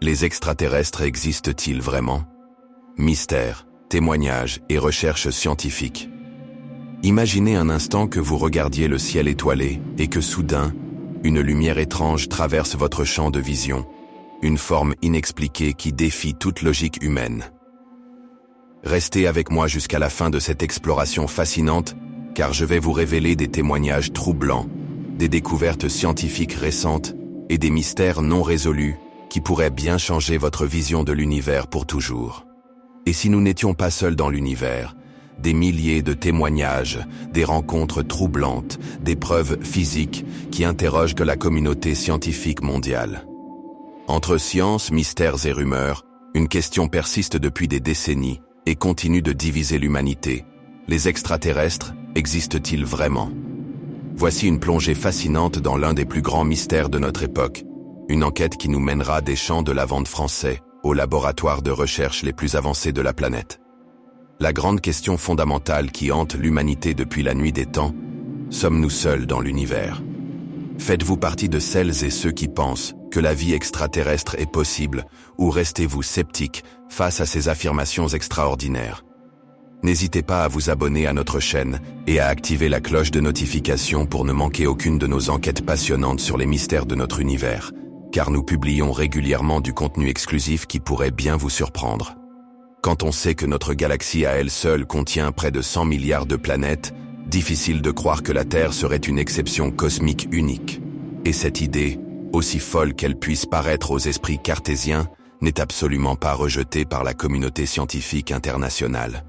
Les extraterrestres existent-ils vraiment? Mystères, témoignages et recherches scientifiques. Imaginez un instant que vous regardiez le ciel étoilé et que soudain, une lumière étrange traverse votre champ de vision, une forme inexpliquée qui défie toute logique humaine. Restez avec moi jusqu'à la fin de cette exploration fascinante, car je vais vous révéler des témoignages troublants, des découvertes scientifiques récentes et des mystères non résolus qui pourraient bien changer votre vision de l'univers pour toujours. Et si nous n'étions pas seuls dans l'univers, des milliers de témoignages, des rencontres troublantes, des preuves physiques qui interrogent la communauté scientifique mondiale. Entre science, mystères et rumeurs, une question persiste depuis des décennies et continue de diviser l'humanité. Les extraterrestres existent-ils vraiment? Voici une plongée fascinante dans l'un des plus grands mystères de notre époque, une enquête qui nous mènera des champs de lavande français aux laboratoires de recherche les plus avancés de la planète. La grande question fondamentale qui hante l'humanité depuis la nuit des temps, sommes-nous seuls dans l'univers? Faites-vous partie de celles et ceux qui pensent que la vie extraterrestre est possible ou restez-vous sceptiques face à ces affirmations extraordinaires? N'hésitez pas à vous abonner à notre chaîne et à activer la cloche de notification pour ne manquer aucune de nos enquêtes passionnantes sur les mystères de notre univers, car nous publions régulièrement du contenu exclusif qui pourrait bien vous surprendre. Quand on sait que notre galaxie à elle seule contient près de 100 milliards de planètes, difficile de croire que la Terre serait une exception cosmique unique. Et cette idée, aussi folle qu'elle puisse paraître aux esprits cartésiens, n'est absolument pas rejetée par la communauté scientifique internationale.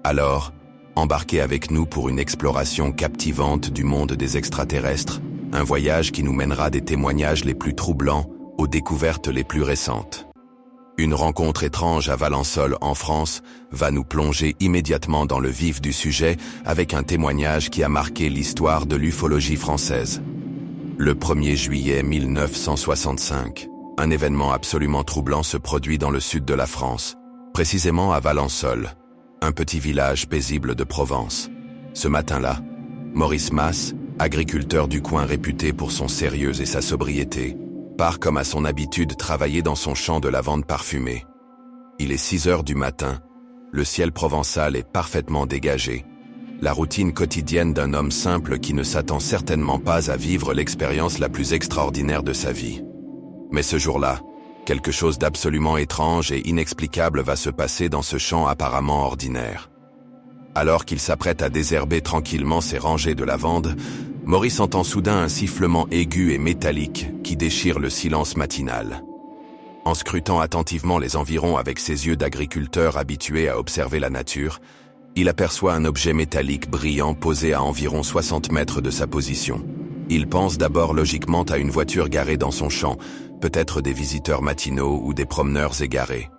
Alors, embarquez avec nous pour une exploration captivante du monde des extraterrestres, un voyage qui nous mènera des témoignages les plus troublants aux découvertes les plus récentes. Une rencontre étrange à Valençol en France va nous plonger immédiatement dans le vif du sujet avec un témoignage qui a marqué l'histoire de l'ufologie française. Le 1er juillet 1965, un événement absolument troublant se produit dans le sud de la France, précisément à Valençol, un petit village paisible de Provence. Ce matin-là, Maurice Mas, agriculteur du coin réputé pour son sérieux et sa sobriété, part comme à son habitude travailler dans son champ de lavande parfumée. Il est 6 heures du matin, le ciel provençal est parfaitement dégagé, la routine quotidienne d'un homme simple qui ne s'attend certainement pas à vivre l'expérience la plus extraordinaire de sa vie. Mais ce jour-là, quelque chose d'absolument étrange et inexplicable va se passer dans ce champ apparemment ordinaire. Alors qu'il s'apprête à désherber tranquillement ses rangées de lavande, Maurice entend soudain un sifflement aigu et métallique qui déchire le silence matinal. En scrutant attentivement les environs avec ses yeux d'agriculteur habitué à observer la nature, il aperçoit un objet métallique brillant posé à environ 60 mètres de sa position. Il pense d'abord logiquement à une voiture garée dans son champ, peut-être des visiteurs matinaux ou des promeneurs égarés.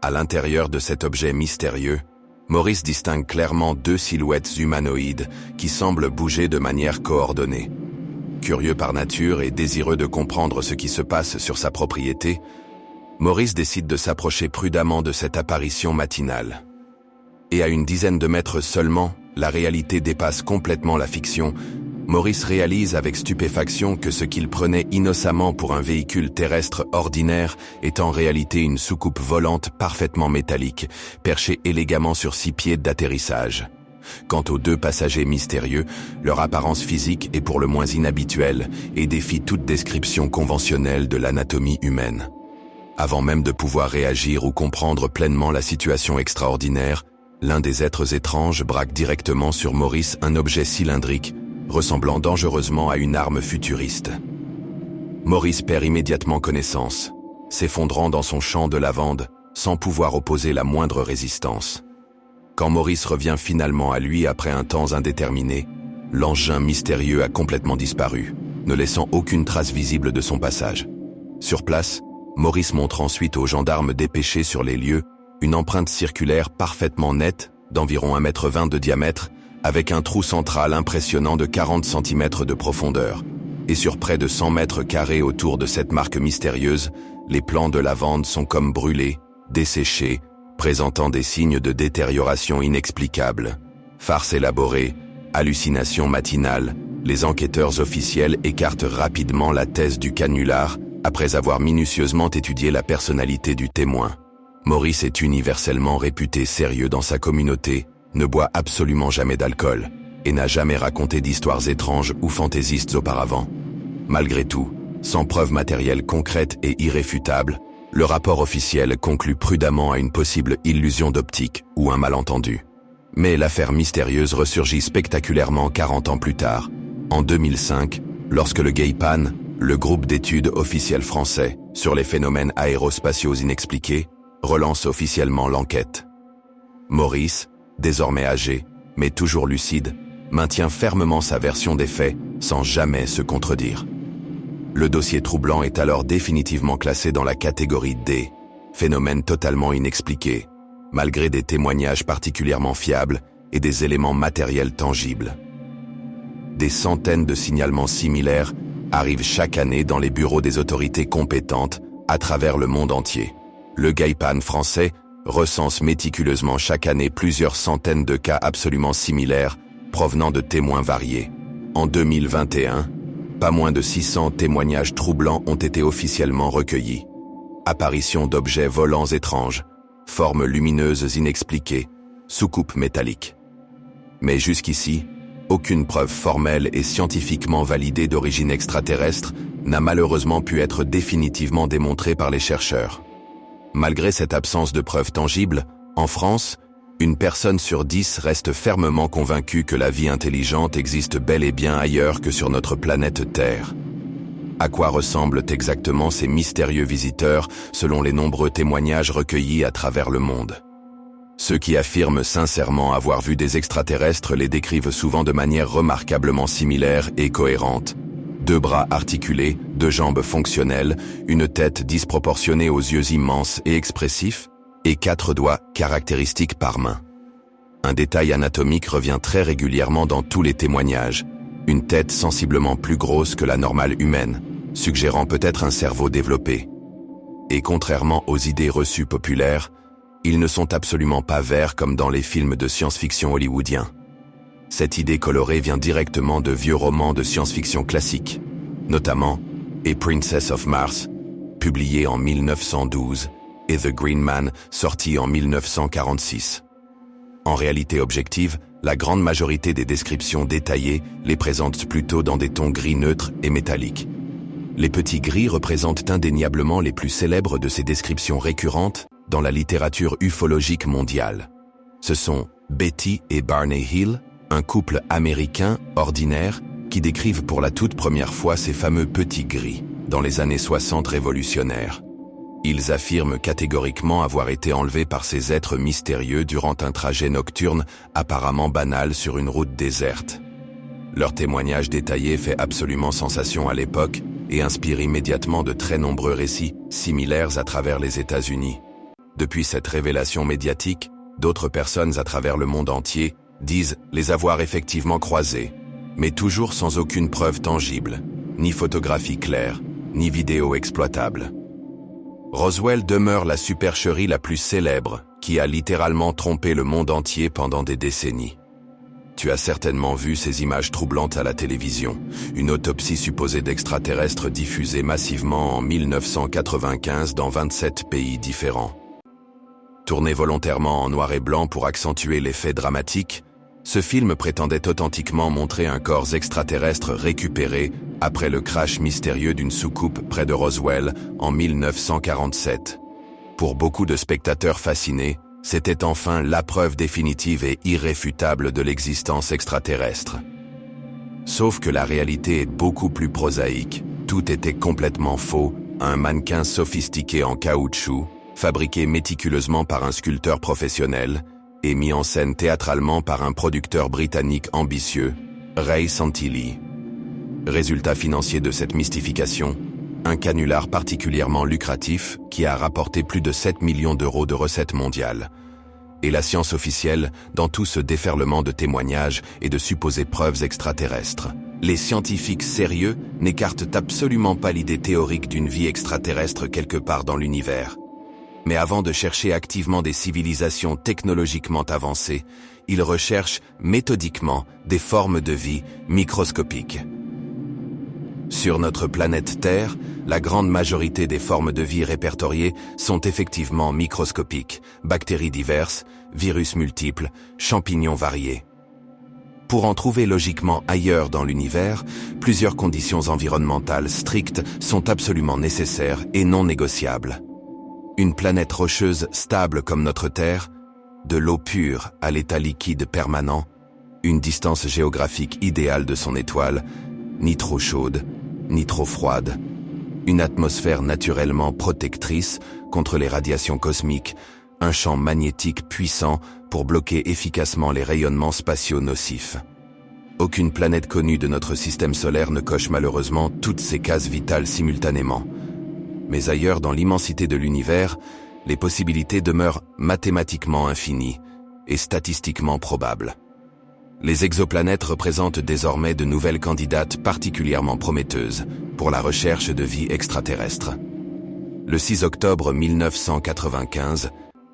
À l'intérieur de cet objet mystérieux, Maurice distingue clairement 2 silhouettes humanoïdes qui semblent bouger de manière coordonnée. Curieux par nature et désireux de comprendre ce qui se passe sur sa propriété, Maurice décide de s'approcher prudemment de cette apparition matinale. Et à une dizaine de mètres seulement, la réalité dépasse complètement la fiction. Maurice réalise avec stupéfaction que ce qu'il prenait innocemment pour un véhicule terrestre ordinaire est en réalité une soucoupe volante parfaitement métallique, perchée élégamment sur 6 pieds d'atterrissage. Quant aux 2 passagers mystérieux, leur apparence physique est pour le moins inhabituelle et défie toute description conventionnelle de l'anatomie humaine. Avant même de pouvoir réagir ou comprendre pleinement la situation extraordinaire, l'un des êtres étranges braque directement sur Maurice un objet cylindrique, ressemblant dangereusement à une arme futuriste. Maurice perd immédiatement connaissance, s'effondrant dans son champ de lavande, sans pouvoir opposer la moindre résistance. Quand Maurice revient finalement à lui après un temps indéterminé, l'engin mystérieux a complètement disparu, ne laissant aucune trace visible de son passage. Sur place, Maurice montre ensuite aux gendarmes dépêchés sur les lieux une empreinte circulaire parfaitement nette, d'environ 1,20 m de diamètre, avec un trou central impressionnant de 40 cm de profondeur. Et sur près de 100 mètres carrés autour de cette marque mystérieuse, les plants de lavande sont comme brûlés, desséchés, présentant des signes de détérioration inexplicable. Farce élaborée, hallucination matinale, les enquêteurs officiels écartent rapidement la thèse du canular, Après avoir minutieusement étudié la personnalité du témoin, Maurice est universellement réputé sérieux dans sa communauté, ne boit absolument jamais d'alcool et n'a jamais raconté d'histoires étranges ou fantaisistes auparavant. Malgré tout, sans preuves matérielles concrètes et irréfutables, le rapport officiel conclut prudemment à une possible illusion d'optique ou un malentendu. Mais l'affaire mystérieuse ressurgit spectaculairement 40 ans plus tard, en 2005, lorsque le GAIPAN, le groupe d'études officiel français sur les phénomènes aérospatiaux inexpliqués, relance officiellement l'enquête. Maurice, désormais âgé, mais toujours lucide, maintient fermement sa version des faits sans jamais se contredire. Le dossier troublant est alors définitivement classé dans la catégorie D, phénomène totalement inexpliqué, malgré des témoignages particulièrement fiables et des éléments matériels tangibles. Des centaines de signalements similaires arrivent chaque année dans les bureaux des autorités compétentes à travers le monde entier. Le GAIPAN français recense méticuleusement chaque année plusieurs centaines de cas absolument similaires provenant de témoins variés. En 2021, pas moins de 600 témoignages troublants ont été officiellement recueillis. Apparition d'objets volants étranges, formes lumineuses inexpliquées, soucoupes métalliques. Mais jusqu'ici, aucune preuve formelle et scientifiquement validée d'origine extraterrestre n'a malheureusement pu être définitivement démontrée par les chercheurs. Malgré cette absence de preuves tangibles, en France, une personne sur 10 reste fermement convaincue que la vie intelligente existe bel et bien ailleurs que sur notre planète Terre. À quoi ressemblent exactement ces mystérieux visiteurs selon les nombreux témoignages recueillis à travers le monde? Ceux qui affirment sincèrement avoir vu des extraterrestres les décrivent souvent de manière remarquablement similaire et cohérente. 2 bras articulés, 2 jambes fonctionnelles, une tête disproportionnée aux yeux immenses et expressifs, et 4 doigts caractéristiques par main. Un détail anatomique revient très régulièrement dans tous les témoignages, une tête sensiblement plus grosse que la normale humaine, suggérant peut-être un cerveau développé. Et contrairement aux idées reçues populaires, ils ne sont absolument pas verts comme dans les films de science-fiction hollywoodiens. Cette idée colorée vient directement de vieux romans de science-fiction classiques, notamment A Princess of Mars, publié en 1912, et The Green Man, sorti en 1946. En réalité objective, la grande majorité des descriptions détaillées les présentent plutôt dans des tons gris neutres et métalliques. Les petits gris représentent indéniablement les plus célèbres de ces descriptions récurrentes dans la littérature ufologique mondiale. Ce sont Betty et Barney Hill, un couple américain ordinaire qui décrivent pour la toute première fois ces fameux petits gris dans les années 60 révolutionnaires. Ils affirment catégoriquement avoir été enlevés par ces êtres mystérieux durant un trajet nocturne apparemment banal sur une route déserte. Leur témoignage détaillé fait absolument sensation à l'époque et inspire immédiatement de très nombreux récits similaires à travers les États-Unis. Depuis cette révélation médiatique, d'autres personnes à travers le monde entier disent les avoir effectivement croisés, mais toujours sans aucune preuve tangible, ni photographie claire, ni vidéo exploitable. Roswell demeure la supercherie la plus célèbre, qui a littéralement trompé le monde entier pendant des décennies. Tu as certainement vu ces images troublantes à la télévision, une autopsie supposée d'extraterrestres diffusée massivement en 1995 dans 27 pays différents. Tourné volontairement en noir et blanc pour accentuer l'effet dramatique, ce film prétendait authentiquement montrer un corps extraterrestre récupéré après le crash mystérieux d'une soucoupe près de Roswell en 1947. Pour beaucoup de spectateurs fascinés, c'était enfin la preuve définitive et irréfutable de l'existence extraterrestre. Sauf que la réalité est beaucoup plus prosaïque. Tout était complètement faux, un mannequin sophistiqué en caoutchouc, fabriqué méticuleusement par un sculpteur professionnel, et mis en scène théâtralement par un producteur britannique ambitieux, Ray Santilli. Résultat financier de cette mystification, un canular particulièrement lucratif qui a rapporté plus de 7 millions d'euros de recettes mondiales. Et la science officielle dans tout ce déferlement de témoignages et de supposées preuves extraterrestres. Les scientifiques sérieux n'écartent absolument pas l'idée théorique d'une vie extraterrestre quelque part dans l'univers. Mais avant de chercher activement des civilisations technologiquement avancées, ils recherchent méthodiquement des formes de vie microscopiques. Sur notre planète Terre, la grande majorité des formes de vie répertoriées sont effectivement microscopiques, bactéries diverses, virus multiples, champignons variés. Pour en trouver logiquement ailleurs dans l'univers, plusieurs conditions environnementales strictes sont absolument nécessaires et non négociables. Une planète rocheuse stable comme notre Terre, de l'eau pure à l'état liquide permanent, une distance géographique idéale de son étoile, ni trop chaude, ni trop froide, une atmosphère naturellement protectrice contre les radiations cosmiques, un champ magnétique puissant pour bloquer efficacement les rayonnements spatiaux nocifs. Aucune planète connue de notre système solaire ne coche malheureusement toutes ces cases vitales simultanément. Mais ailleurs dans l'immensité de l'univers, les possibilités demeurent mathématiquement infinies et statistiquement probables. Les exoplanètes représentent désormais de nouvelles candidates particulièrement prometteuses pour la recherche de vie extraterrestre. Le 6 octobre 1995,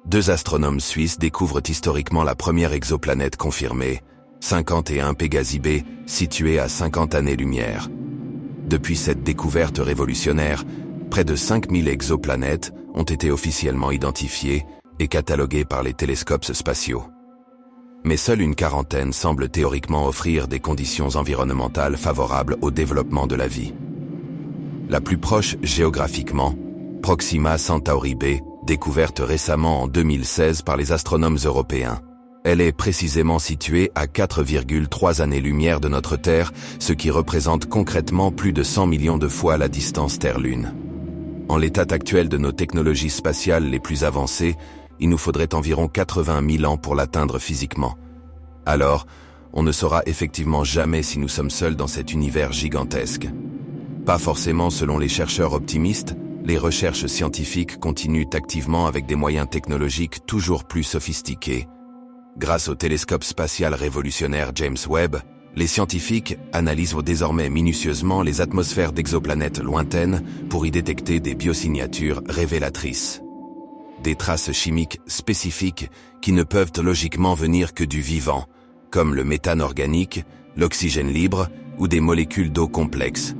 2 astronomes suisses découvrent historiquement la première exoplanète confirmée, 51 Pégasi b, située à 50 années-lumière. Depuis cette découverte révolutionnaire, près de 5000 exoplanètes ont été officiellement identifiées et cataloguées par les télescopes spatiaux. Mais seule une quarantaine semble théoriquement offrir des conditions environnementales favorables au développement de la vie. La plus proche géographiquement, Proxima Centauri b, découverte récemment en 2016 par les astronomes européens. Elle est précisément située à 4,3 années-lumière de notre Terre, ce qui représente concrètement plus de 100 millions de fois la distance Terre-Lune. En l'état actuel de nos technologies spatiales les plus avancées, il nous faudrait environ 80 000 ans pour l'atteindre physiquement. Alors, on ne saura effectivement jamais si nous sommes seuls dans cet univers gigantesque. Pas forcément selon les chercheurs optimistes, les recherches scientifiques continuent activement avec des moyens technologiques toujours plus sophistiqués. Grâce au télescope spatial révolutionnaire James Webb, les scientifiques analysent désormais minutieusement les atmosphères d'exoplanètes lointaines pour y détecter des biosignatures révélatrices. Des traces chimiques spécifiques qui ne peuvent logiquement venir que du vivant, comme le méthane organique, l'oxygène libre ou des molécules d'eau complexes.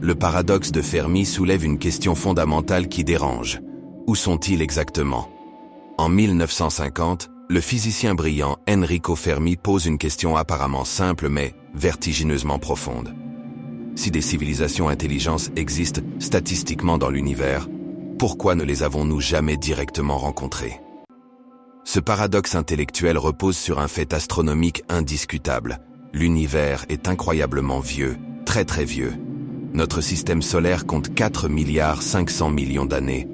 Le paradoxe de Fermi soulève une question fondamentale qui dérange. Où sont-ils exactement? En 1950, le physicien brillant Enrico Fermi pose une question apparemment simple mais vertigineusement profonde. Si des civilisations intelligentes existent statistiquement dans l'univers, pourquoi ne les avons-nous jamais directement rencontrées? Ce paradoxe intellectuel repose sur un fait astronomique indiscutable. L'univers est incroyablement vieux, très très vieux. Notre système solaire compte 4 milliards 500 millions d'années,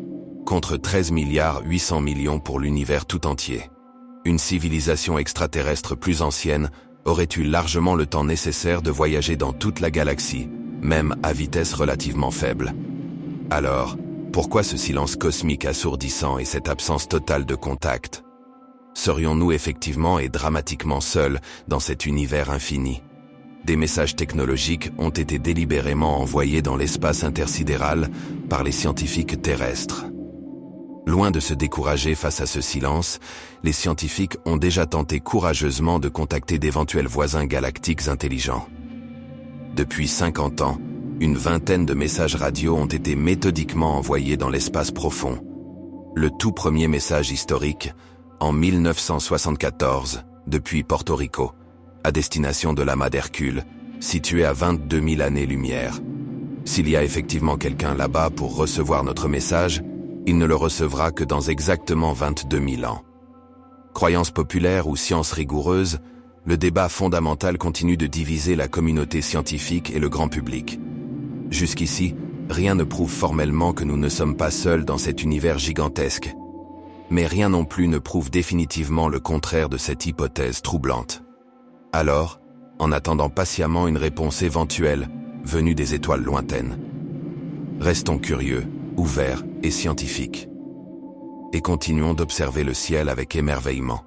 contre 13 milliards 800 millions pour l'univers tout entier. Une civilisation extraterrestre plus ancienne aurait eu largement le temps nécessaire de voyager dans toute la galaxie, même à vitesse relativement faible. Alors, pourquoi ce silence cosmique assourdissant et cette absence totale de contact? Serions-nous effectivement et dramatiquement seuls dans cet univers infini? Des messages technologiques ont été délibérément envoyés dans l'espace intersidéral par les scientifiques terrestres. Loin de se décourager face à ce silence, les scientifiques ont déjà tenté courageusement de contacter d'éventuels voisins galactiques intelligents. Depuis 50 ans, une vingtaine de messages radio ont été méthodiquement envoyés dans l'espace profond. Le tout premier message historique, en 1974, depuis Porto Rico, à destination de l'amas d'Hercule, situé à 22 000 années-lumière. S'il y a effectivement quelqu'un là-bas pour recevoir notre message, il ne le recevra que dans exactement 22 000 ans. Croyance populaire ou science rigoureuse, le débat fondamental continue de diviser la communauté scientifique et le grand public. Jusqu'ici, rien ne prouve formellement que nous ne sommes pas seuls dans cet univers gigantesque. Mais rien non plus ne prouve définitivement le contraire de cette hypothèse troublante. Alors, en attendant patiemment une réponse éventuelle venue des étoiles lointaines, restons curieux, ouverts et scientifiques. Et continuons d'observer le ciel avec émerveillement.